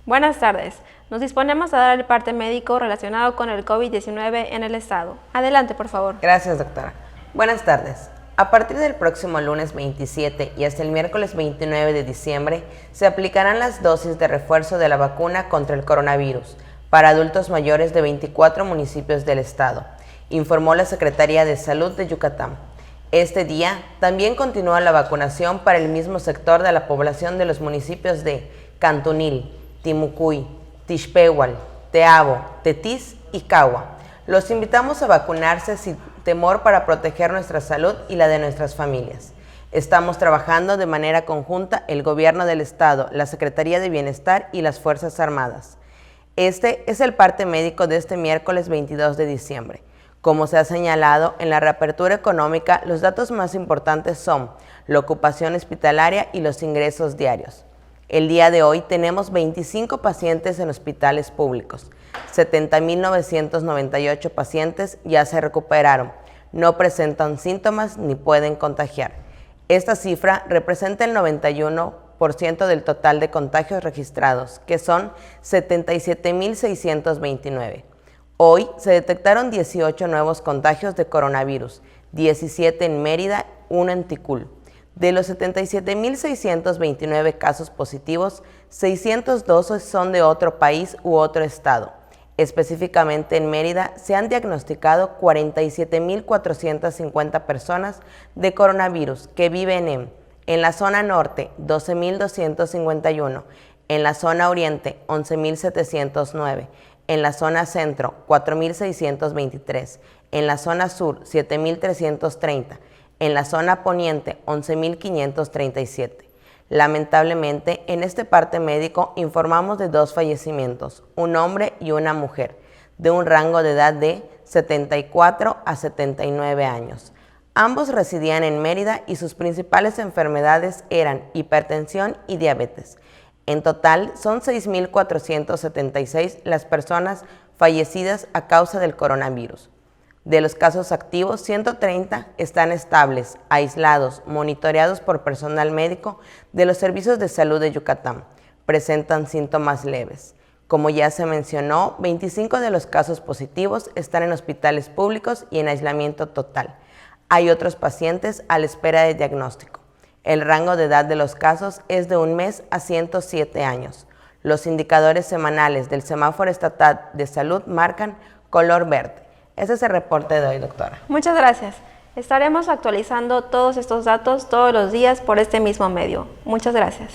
Buenas tardes. Nos disponemos a dar el parte médico relacionado con el COVID-19 en el estado. Adelante, por favor. Gracias, doctora. Buenas tardes. A partir del próximo lunes 27 y hasta el miércoles 29 de diciembre, se aplicarán las dosis de refuerzo de la vacuna contra el coronavirus para adultos mayores de 24 municipios del estado, informó la Secretaría de Salud de Yucatán. Este día también continúa la vacunación para el mismo sector de la población de los municipios de Cantunil, Timucuy, Tixpehual, Teabo, Tetis y Cahua. Los invitamos a vacunarse sin temor para proteger nuestra salud y la de nuestras familias. Estamos trabajando de manera conjunta el Gobierno del Estado, la Secretaría de Bienestar y las Fuerzas Armadas. Este es el parte médico de este miércoles 22 de diciembre. Como se ha señalado, en la reapertura económica, los datos más importantes son la ocupación hospitalaria y los ingresos diarios. El día de hoy tenemos 25 pacientes en hospitales públicos. 70.998 pacientes ya se recuperaron, no presentan síntomas ni pueden contagiar. Esta cifra representa el 91% del total de contagios registrados, que son 77.629. Hoy se detectaron 18 nuevos contagios de coronavirus, 17 en Mérida, 1 en Ticul. De los 77.629 casos positivos, 612 son de otro país u otro estado. Específicamente en Mérida se han diagnosticado 47.450 personas de coronavirus que viven en la zona norte 12.251, en la zona oriente 11.709, en la zona centro 4.623, en la zona sur 7.330, en la zona poniente 11.537. Lamentablemente, en este parte médico informamos de 2 fallecimientos, un hombre y una mujer, de un rango de edad de 74 a 79 años. Ambos residían en Mérida y sus principales enfermedades eran hipertensión y diabetes. En total, son 6.476 las personas fallecidas a causa del coronavirus. De los casos activos, 130 están estables, aislados, monitoreados por personal médico de los servicios de salud de Yucatán. Presentan síntomas leves. Como ya se mencionó, 25 de los casos positivos están en hospitales públicos y en aislamiento total. Hay otros pacientes a la espera de diagnóstico. El rango de edad de los casos es de 1 mes a 107 años. Los indicadores semanales del Semáforo Estatal de Salud marcan color verde. Ese es el reporte de hoy, doctora. Muchas gracias. Estaremos actualizando todos estos datos todos los días por este mismo medio. Muchas gracias.